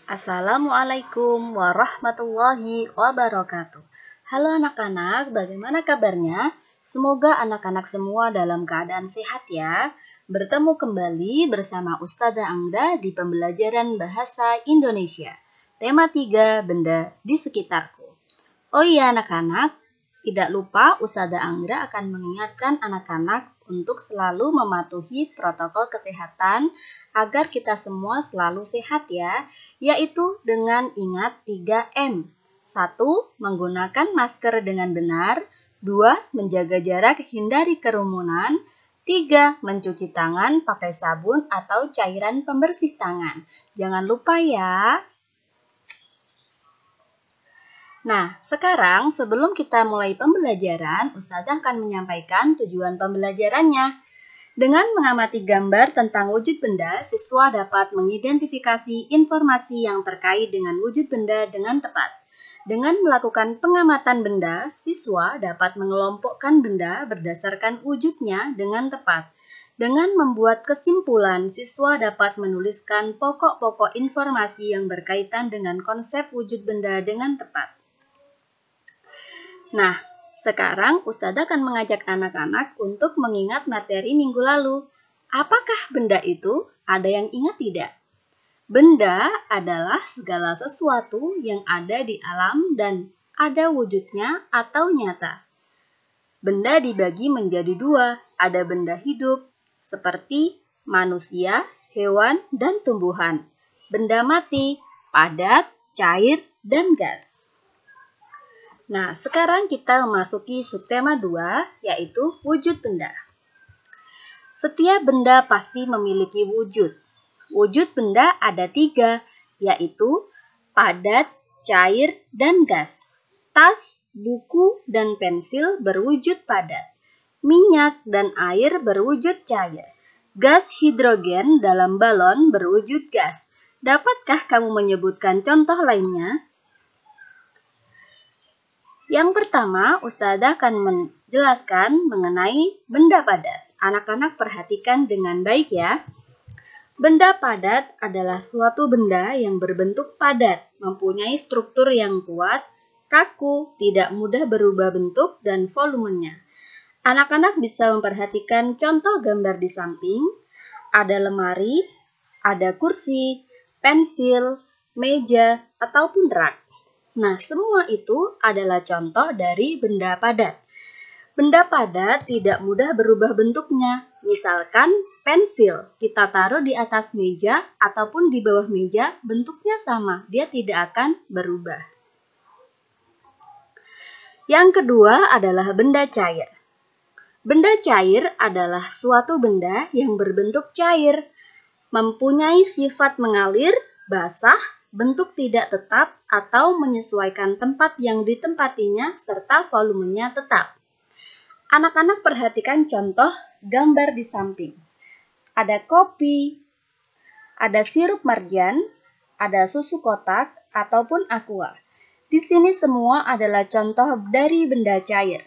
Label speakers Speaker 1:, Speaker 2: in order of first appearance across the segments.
Speaker 1: Assalamualaikum warahmatullahi wabarakatuh. Halo anak-anak, bagaimana kabarnya? Semoga anak-anak semua dalam keadaan sehat ya. Bertemu kembali bersama Ustazah Angga di pembelajaran Bahasa Indonesia. Tema 3, benda di sekitarku. Oh iya anak-anak, tidak lupa Ustazah Anggra akan mengingatkan anak-anak untuk selalu mematuhi protokol kesehatan agar kita semua selalu sehat ya, yaitu dengan ingat 3M. 1. Menggunakan masker dengan benar. 2. Menjaga jarak, hindari kerumunan. 3. Mencuci tangan pakai sabun atau cairan pembersih tangan. Jangan lupa ya. Nah, sekarang sebelum kita mulai pembelajaran, Ustazah akan menyampaikan tujuan pembelajarannya. Dengan mengamati gambar tentang wujud benda, siswa dapat mengidentifikasi informasi yang terkait dengan wujud benda dengan tepat. Dengan melakukan pengamatan benda, siswa dapat mengelompokkan benda berdasarkan wujudnya dengan tepat. Dengan membuat kesimpulan, siswa dapat menuliskan pokok-pokok informasi yang berkaitan dengan konsep wujud benda dengan tepat. Nah, sekarang Ustazah akan mengajak anak-anak untuk mengingat materi minggu lalu. Apakah benda itu? Ada yang ingat tidak? Benda adalah segala sesuatu yang ada di alam dan ada wujudnya atau nyata. Benda dibagi menjadi dua, ada benda hidup seperti manusia, hewan, dan tumbuhan. Benda mati, padat, cair, dan gas. Nah, sekarang kita memasuki subtema 2, yaitu wujud benda. Setiap benda pasti memiliki wujud. Wujud benda ada 3, yaitu padat, cair, dan gas. Tas, buku, dan pensil berwujud padat. Minyak dan air berwujud cair. Gas hidrogen dalam balon berwujud gas. Dapatkah kamu menyebutkan contoh lainnya? Yang pertama, Ustazah akan menjelaskan mengenai benda padat. Anak-anak perhatikan dengan baik ya. Benda padat adalah suatu benda yang berbentuk padat, mempunyai struktur yang kuat, kaku, tidak mudah berubah bentuk dan volumenya. Anak-anak bisa memperhatikan contoh gambar di samping. Ada lemari, ada kursi, pensil, meja, ataupun rak. Nah, semua itu adalah contoh dari benda padat. Benda padat tidak mudah berubah bentuknya. Misalkan pensil, kita taruh di atas meja ataupun di bawah meja, bentuknya sama, dia tidak akan berubah. Yang kedua adalah benda cair. Benda cair adalah suatu benda yang berbentuk cair, mempunyai sifat mengalir, basah, bentuk tidak tetap, atau menyesuaikan tempat yang ditempatinya serta volumenya tetap. Anak-anak perhatikan contoh gambar di samping. Ada kopi, ada sirup marjan, ada susu kotak, ataupun aqua. Di sini semua adalah contoh dari benda cair.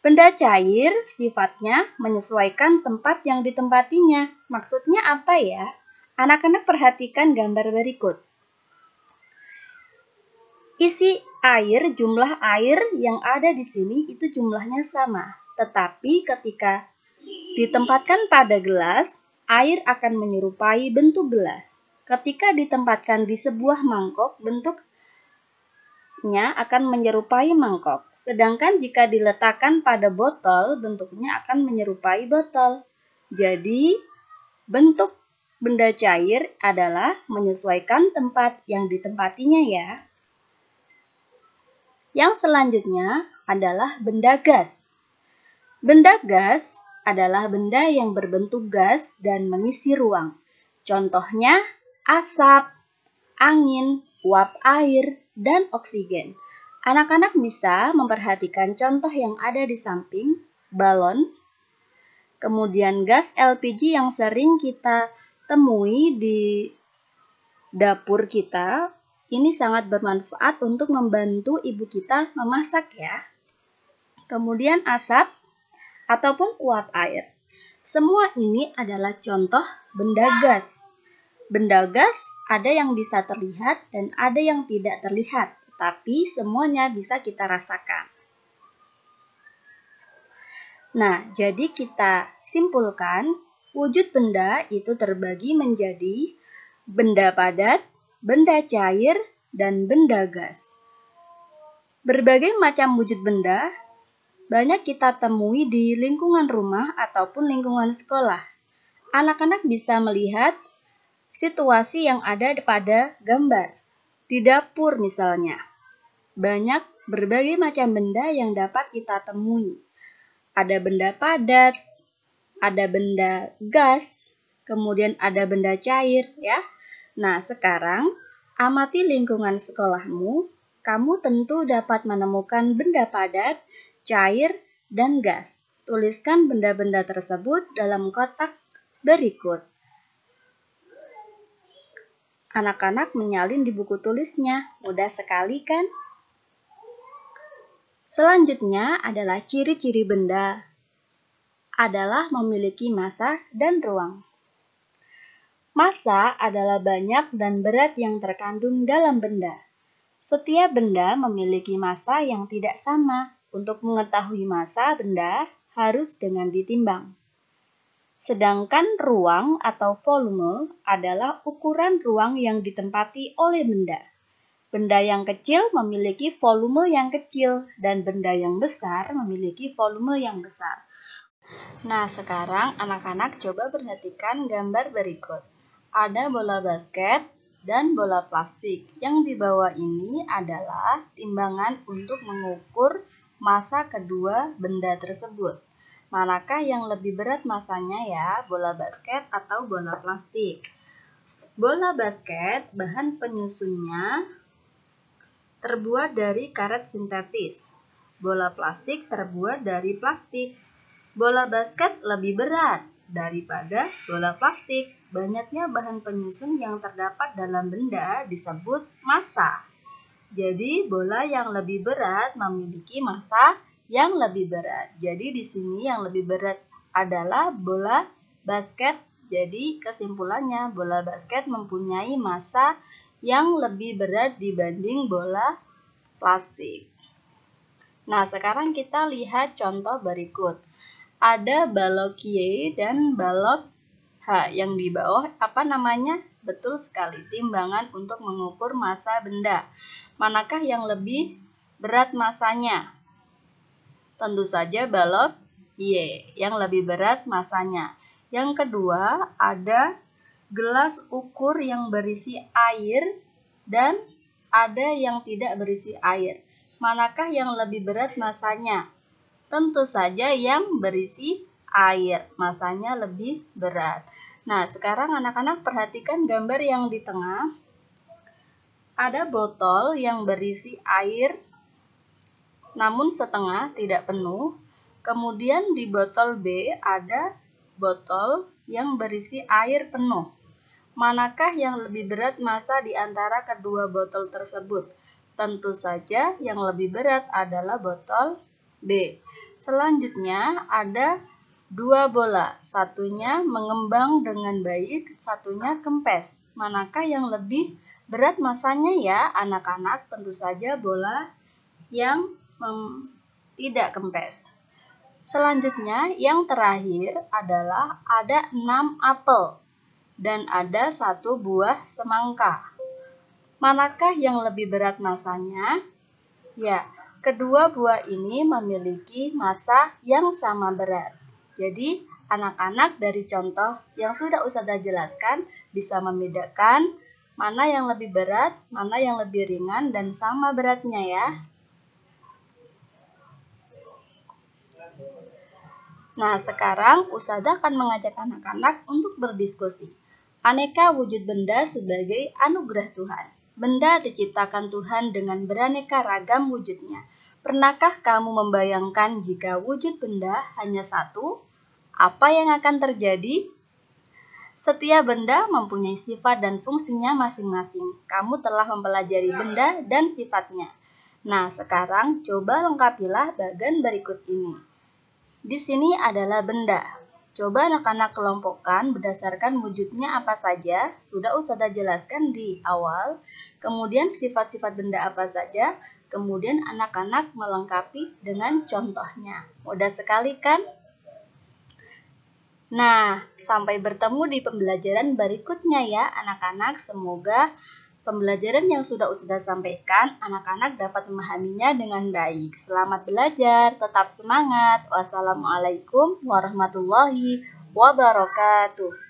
Speaker 1: Benda cair sifatnya menyesuaikan tempat yang ditempatinya. Maksudnya apa ya? Anak-anak perhatikan gambar berikut. Isi air, jumlah air yang ada di sini itu jumlahnya sama. Tetapi ketika ditempatkan pada gelas, air akan menyerupai bentuk gelas. Ketika ditempatkan di sebuah mangkok, bentuknya akan menyerupai mangkok. Sedangkan jika diletakkan pada botol, bentuknya akan menyerupai botol. Jadi, bentuk benda cair adalah menyesuaikan tempat yang ditempatinya ya. Yang selanjutnya adalah benda gas. Benda gas adalah benda yang berbentuk gas dan mengisi ruang. Contohnya asap, angin, uap air, dan oksigen. Anak-anak bisa memperhatikan contoh yang ada di samping, balon, kemudian gas LPG yang sering kita temui di dapur kita. Ini sangat bermanfaat untuk membantu ibu kita memasak ya. Kemudian asap ataupun uap air. Semua ini adalah contoh benda gas. Benda gas Ada yang bisa terlihat dan ada yang tidak terlihat, tapi semuanya bisa kita rasakan. Nah, jadi kita simpulkan, wujud benda itu terbagi menjadi benda padat, benda cair, dan benda gas. Berbagai macam wujud benda banyak kita temui di lingkungan rumah ataupun lingkungan sekolah. Anak-anak bisa melihat situasi yang ada pada gambar. Di dapur misalnya, banyak berbagai macam benda yang dapat kita temui. Ada benda padat, ada benda gas, kemudian ada benda cair, ya. Nah, sekarang amati lingkungan sekolahmu. Kamu tentu dapat menemukan benda padat, cair, dan gas. Tuliskan benda-benda tersebut dalam kotak berikut. Anak-anak menyalin di buku tulisnya. Mudah sekali kan? Selanjutnya adalah ciri-ciri benda. Adalah memiliki massa dan ruang. Massa adalah banyak dan berat yang terkandung dalam benda. Setiap benda memiliki massa yang tidak sama. Untuk mengetahui massa benda harus dengan ditimbang. Sedangkan ruang atau volume adalah ukuran ruang yang ditempati oleh benda. Benda yang kecil memiliki volume yang kecil dan benda yang besar memiliki volume yang besar. Nah, sekarang anak-anak coba perhatikan gambar berikut. Ada bola basket dan bola plastik. Yang di bawah ini adalah timbangan untuk mengukur massa kedua benda tersebut. Manakah yang lebih berat massanya ya, bola basket atau bola plastik? Bola basket, bahan penyusunnya terbuat dari karet sintetis. Bola plastik terbuat dari plastik. Bola basket lebih berat daripada bola plastik. Banyaknya bahan penyusun yang terdapat dalam benda disebut massa. Jadi, bola yang lebih berat memiliki massa yang lebih berat. Jadi, di sini yang lebih berat adalah bola basket. Jadi, kesimpulannya bola basket mempunyai massa yang lebih berat dibanding bola plastik. Nah, sekarang kita lihat contoh berikut. Ada balok Y dan balok H. Yang di bawah apa namanya? Betul sekali, timbangan untuk mengukur massa benda. Manakah yang lebih berat massanya? Tentu saja balok Y yang lebih berat massanya. Yang kedua, ada gelas ukur yang berisi air dan ada yang tidak berisi air. Manakah yang lebih berat massanya? Tentu saja yang berisi air, massanya lebih berat. Nah, sekarang anak-anak perhatikan gambar yang di tengah. Ada botol yang berisi air namun setengah, tidak penuh. Kemudian di botol B ada botol yang berisi air penuh. Manakah yang lebih berat massa di antara kedua botol tersebut? Tentu saja yang lebih berat adalah botol B. Selanjutnya ada dua bola. Satunya mengembang dengan baik, satunya kempes. Manakah yang lebih berat massanya ya anak-anak? Tentu saja bola yang tidak kempes. Selanjutnya yang terakhir adalah ada 6 apel dan ada 1 buah semangka. Manakah yang lebih berat massanya? Ya, kedua buah ini memiliki massa yang sama berat. Jadi anak-anak dari contoh yang sudah Ustazah jelaskan bisa membedakan mana yang lebih berat, mana yang lebih ringan dan sama beratnya ya. Nah, sekarang Ustazah akan mengajak anak-anak untuk berdiskusi. Aneka wujud benda sebagai anugerah Tuhan. Benda diciptakan Tuhan dengan beraneka ragam wujudnya. Pernahkah kamu membayangkan jika wujud benda hanya satu? Apa yang akan terjadi? Setiap benda mempunyai sifat dan fungsinya masing-masing. Kamu telah mempelajari benda dan sifatnya. Nah, sekarang coba lengkapilah bagian berikut ini. Di sini adalah benda. Coba anak-anak kelompokkan berdasarkan wujudnya apa saja, sudah Ustazah jelaskan di awal. Kemudian sifat-sifat benda apa saja, kemudian anak-anak melengkapi dengan contohnya. Mudah sekali kan? Nah, sampai bertemu di pembelajaran berikutnya ya anak-anak. Semoga pembelajaran yang sudah Ustazah sampaikan, anak-anak dapat memahaminya dengan baik. Selamat belajar, tetap semangat. Wassalamualaikum warahmatullahi wabarakatuh.